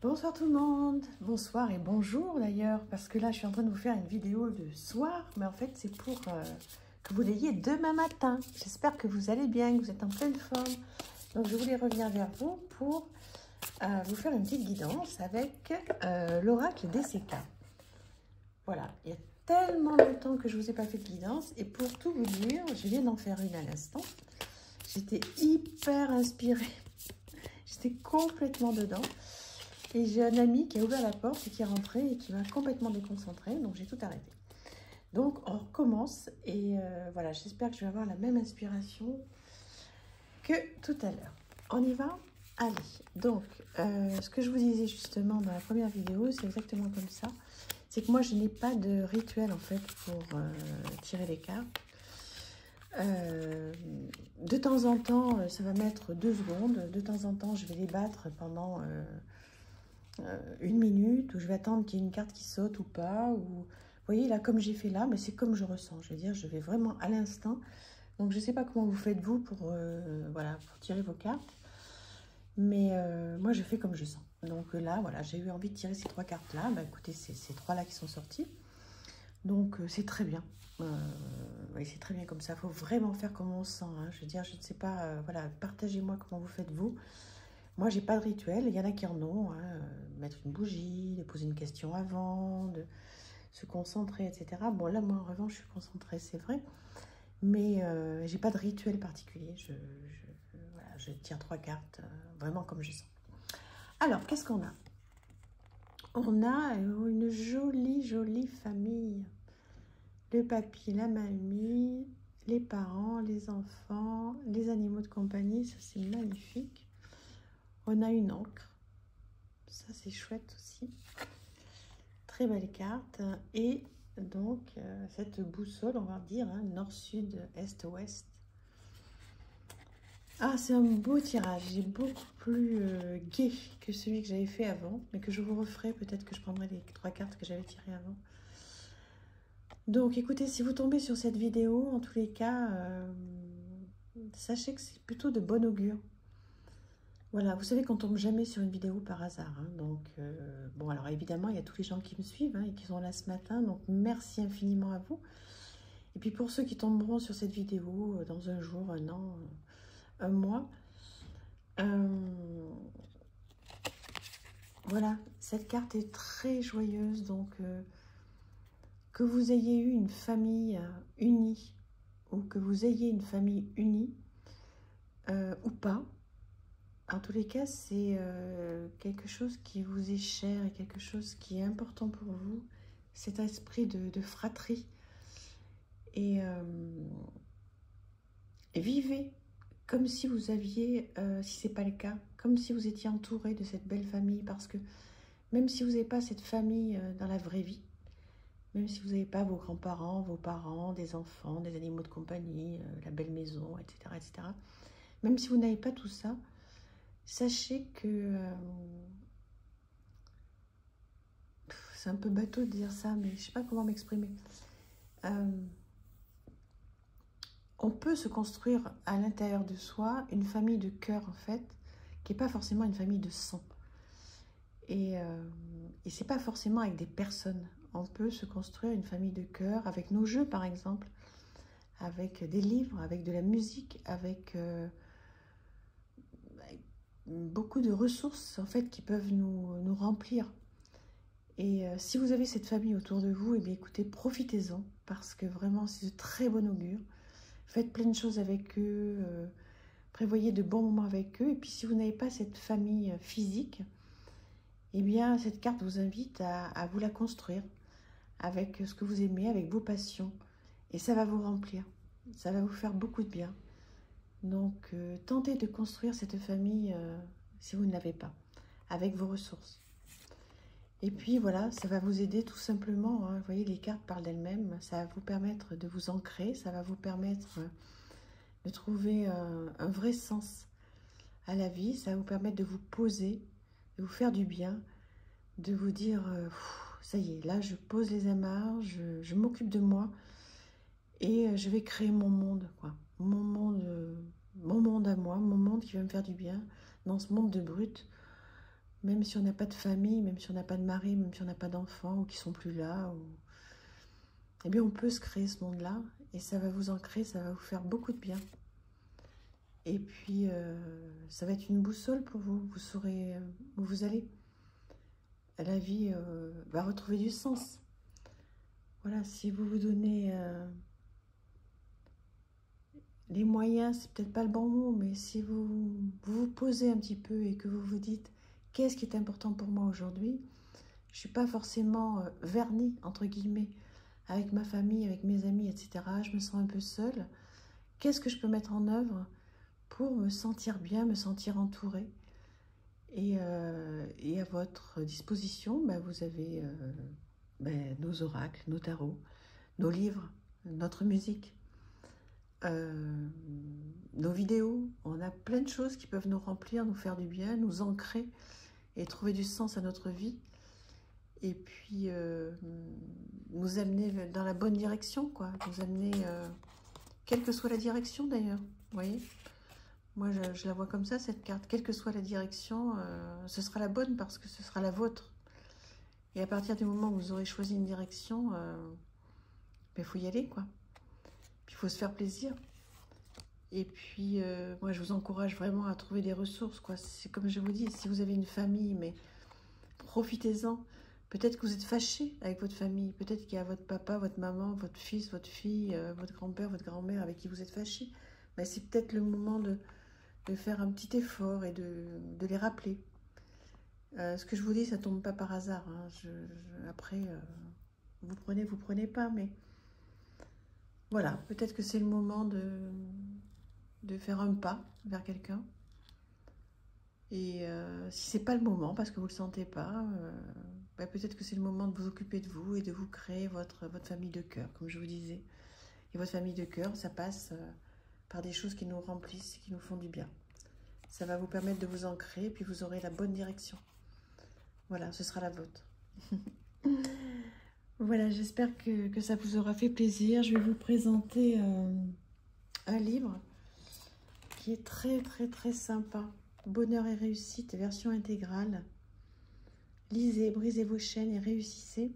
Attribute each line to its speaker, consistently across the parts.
Speaker 1: Bonsoir tout le monde, bonsoir et bonjour d'ailleurs, parce que là je suis en train de vous faire une vidéo de soir, mais en fait c'est pour que vous l'ayez demain matin. J'espère que vous allez bien, que vous êtes en pleine forme. Donc je voulais revenir vers vous pour vous faire une petite guidance avec l'oracle DCK. Voilà, il y a tellement longtemps que je ne vous ai pas fait de guidance, et pour tout vous dire, je viens d'en faire une à l'instant. J'étais hyper inspirée, j'étais complètement dedans. Et j'ai un ami qui a ouvert la porte et qui est rentré et qui m'a complètement déconcentrée. Donc, j'ai tout arrêté. Donc, on recommence. Et voilà, j'espère que je vais avoir la même inspiration que tout à l'heure. On y va? Allez. Donc, ce que je vous disais justement dans la première vidéo, c'est exactement comme ça. C'est que moi, je n'ai pas de rituel, en fait, pour tirer les cartes. De temps en temps, ça va mettre 2 secondes. De temps en temps, je vais les battre pendant... 1 minute, où je vais attendre qu'il y ait une carte qui saute ou pas, ou vous voyez là comme j'ai fait là, mais c'est comme je ressens, je veux dire, je vais vraiment à l'instant. Donc je sais pas comment vous faites vous pour voilà, pour tirer vos cartes, mais moi je fais comme je sens. Donc là voilà, j'ai eu envie de tirer ces 3 cartes là. Bah écoutez, c'est ces 3 là qui sont sorties, donc c'est très bien. Oui, c'est très bien comme ça. Il faut vraiment faire comme on sent, hein. Je veux dire, je ne sais pas, voilà, partagez-moi comment vous faites vous. Moi, j'ai pas de rituel. Il y en a qui en ont. Hein. Mettre une bougie, de poser une question avant, de se concentrer, etc. Bon, là, moi, en revanche, je suis concentrée, c'est vrai. Mais j'ai pas de rituel particulier. Voilà, je tire 3 cartes, vraiment comme je sens. Alors, qu'est-ce qu'on a? On a une jolie, jolie famille. Le papy, la mamie, les parents, les enfants, les animaux de compagnie. Ça, c'est magnifique. On a une encre, ça c'est chouette aussi, très belle carte. Et donc cette boussole, on va dire, hein, nord-sud, est-ouest. Ah, c'est un beau tirage, j'ai beaucoup plus gai que celui que j'avais fait avant, mais que je vous referai, peut-être que je prendrai les 3 cartes que j'avais tirées avant. Donc écoutez, si vous tombez sur cette vidéo, en tous les cas, sachez que c'est plutôt de bon augure. Voilà, vous savez qu'on tombe jamais sur une vidéo par hasard. Hein, donc, bon, alors évidemment, il y a tous les gens qui me suivent, hein, et qui sont là ce matin. Donc, merci infiniment à vous. Et puis, pour ceux qui tomberont sur cette vidéo dans un jour, un an, un mois, voilà, cette carte est très joyeuse. Donc, que vous ayez eu une famille unie, ou que vous ayez une famille unie, ou pas, en tous les cas, c'est quelque chose qui vous est cher et quelque chose qui est important pour vous, cet esprit de fratrie. Et vivez comme si vous aviez, si ce n'est pas le cas, comme si vous étiez entouré de cette belle famille, parce que même si vous n'avez pas cette famille dans la vraie vie, même si vous n'avez pas vos grands-parents, vos parents, des enfants, des animaux de compagnie, la belle maison, etc., etc., même si vous n'avez pas tout ça, sachez que c'est un peu bateau de dire ça, mais je ne sais pas comment m'exprimer. On peut se construire à l'intérieur de soi une famille de cœur, en fait, qui n'est pas forcément une famille de sang. Et ce n'est pas forcément avec des personnes. On peut se construire une famille de cœur avec nos jeux, par exemple, avec des livres, avec de la musique, avec beaucoup de ressources, en fait, qui peuvent nous remplir. Et si vous avez cette famille autour de vous, eh bien, écoutez, profitez-en, parce que vraiment, c'est de très bon augure. Faites plein de choses avec eux, prévoyez de bons moments avec eux. Et puis, si vous n'avez pas cette famille physique, eh bien, cette carte vous invite à vous la construire avec ce que vous aimez, avec vos passions. Et ça va vous remplir, ça va vous faire beaucoup de bien. Donc, tentez de construire cette famille, si vous ne l'avez pas, avec vos ressources. Et puis voilà, ça va vous aider tout simplement, hein. Vous voyez, les cartes parlent d'elles-mêmes. Ça va vous permettre de vous ancrer, ça va vous permettre de trouver un vrai sens à la vie. Ça va vous permettre de vous poser, de vous faire du bien, de vous dire, ça y est, là je pose les amarres, je m'occupe de moi et je vais créer mon monde, quoi. Mon monde à moi, mon monde qui va me faire du bien dans ce monde de brut. même si on n'a pas de famille, même si on n'a pas de mari, même si on n'a pas d'enfants ou qui sont plus là, eh bien on peut se créer ce monde-là et ça va vous ancrer, ça va vous faire beaucoup de bien. Et puis ça va être une boussole pour vous, vous saurez où vous allez. La vie va retrouver du sens. Voilà, si vous vous donnez les moyens, c'est peut-être pas le bon mot, mais si vous posez un petit peu et que vous vous dites qu'est-ce qui est important pour moi aujourd'hui, je ne suis pas forcément vernie, entre guillemets, avec ma famille, avec mes amis, etc. Je me sens un peu seule. Qu'est-ce que je peux mettre en œuvre pour me sentir bien, me sentir entourée? Et à votre disposition, vous avez nos oracles, nos tarots, nos livres, notre musique, nos vidéos. On a plein de choses qui peuvent nous remplir, nous faire du bien, nous ancrer et trouver du sens à notre vie. Et puis nous amener dans la bonne direction, quoi. Nous amener, quelle que soit la direction d'ailleurs, vous voyez. Moi, je la vois comme ça, cette carte. Quelle que soit la direction, ce sera la bonne parce que ce sera la vôtre. Et à partir du moment où vous aurez choisi une direction, faut y aller, quoi. Puis il faut se faire plaisir. Et puis, moi, je vous encourage vraiment à trouver des ressources, quoi. C'est comme je vous dis, si vous avez une famille, mais profitez-en. Peut-être que vous êtes fâché avec votre famille. Peut-être qu'il y a votre papa, votre maman, votre fils, votre fille, votre grand-père, votre grand-mère avec qui vous êtes fâché. C'est peut-être le moment de faire un petit effort et de les rappeler. Ce que je vous dis, ça tombe pas par hasard. Hein. Après, vous prenez pas, mais voilà, peut-être que c'est le moment de faire un pas vers quelqu'un. Et si c'est pas le moment, parce que vous le sentez pas, peut-être que c'est le moment de vous occuper de vous et de vous créer votre famille de cœur, comme je vous disais. Et votre famille de cœur, ça passe par des choses qui nous remplissent, qui nous font du bien. Ça va vous permettre de vous ancrer, puis vous aurez la bonne direction. Voilà, ce sera la vôtre. Voilà, j'espère que ça vous aura fait plaisir. Je vais vous présenter un livre qui est très, très, très sympa. Bonheur et réussite, version intégrale. Lisez, brisez vos chaînes et réussissez.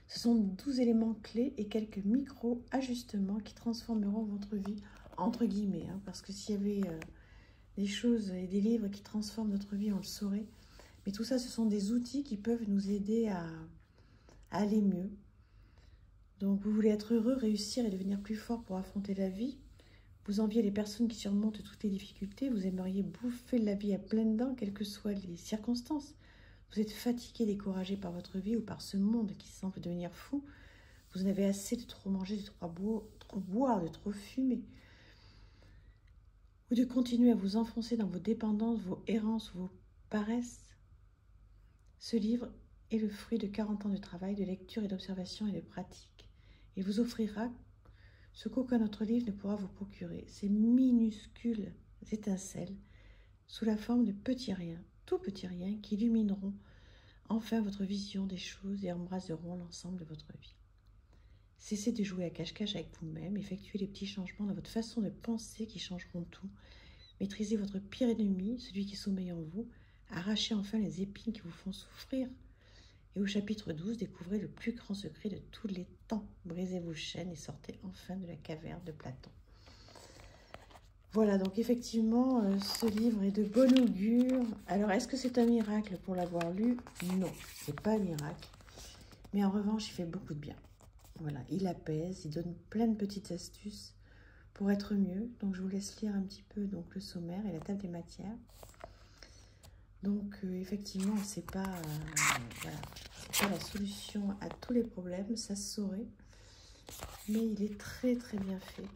Speaker 1: Ce sont 12 éléments clés et quelques micro-ajustements qui transformeront votre vie, entre guillemets. Hein, parce que s'il y avait des choses et des livres qui transforment notre vie, on le saurait. Mais tout ça, ce sont des outils qui peuvent nous aider à aller mieux. Donc, vous voulez être heureux, réussir et devenir plus fort pour affronter la vie. Vous enviez les personnes qui surmontent toutes les difficultés. Vous aimeriez bouffer la vie à pleines dents, quelles que soient les circonstances. Vous êtes fatigué, découragé par votre vie ou par ce monde qui semble devenir fou. Vous en avez assez de trop manger, de trop boire, de trop fumer. Ou de continuer à vous enfoncer dans vos dépendances, vos errances, vos paresses. Ce livre est le fruit de 40 ans de travail, de lecture et d'observation et de pratique. Il vous offrira ce qu'aucun autre livre ne pourra vous procurer, ces minuscules étincelles sous la forme de petits riens, tout petits riens qui illumineront enfin votre vision des choses et embraseront l'ensemble de votre vie. Cessez de jouer à cache-cache avec vous-même, effectuez les petits changements dans votre façon de penser qui changeront tout. Maîtrisez votre pire ennemi, celui qui sommeille en vous, arrachez enfin les épines qui vous font souffrir. Et au chapitre 12, découvrez le plus grand secret de tous les temps. Brisez vos chaînes et sortez enfin de la caverne de Platon. Voilà, donc effectivement, ce livre est de bon augure. Alors, est-ce que c'est un miracle pour l'avoir lu? Non, c'est pas un miracle. Mais en revanche, il fait beaucoup de bien. Voilà, il apaise, il donne plein de petites astuces pour être mieux. Donc, je vous laisse lire un petit peu donc, le sommaire et la table des matières. Donc, effectivement, c'est pas, voilà, c'est pas la solution à tous les problèmes, ça se saurait. Mais il est très, très bien fait.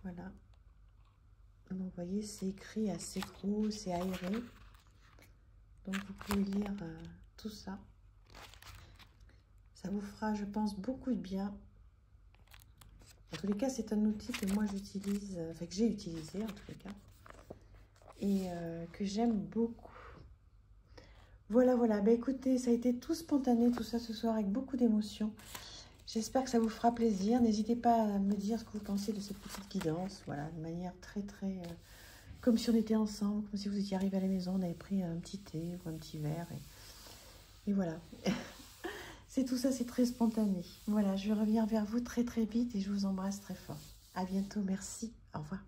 Speaker 1: Voilà. Donc, vous voyez, c'est écrit assez gros, c'est aéré. Donc, vous pouvez lire tout ça. Ça vous fera, je pense, beaucoup de bien. En tous les cas, c'est un outil que moi j'utilise, enfin que j'ai utilisé en tous les cas. Et que j'aime beaucoup. Voilà, voilà. Ben, écoutez, ça a été tout spontané, tout ça ce soir, avec beaucoup d'émotion. J'espère que ça vous fera plaisir. N'hésitez pas à me dire ce que vous pensez de cette petite guidance. Voilà, de manière très, très comme si on était ensemble, comme si vous étiez arrivés à la maison, on avait pris un petit thé ou un petit verre. Et voilà. C'est tout ça, c'est très spontané. Voilà, je vais revenir vers vous très très vite et je vous embrasse très fort. À bientôt, merci. Au revoir.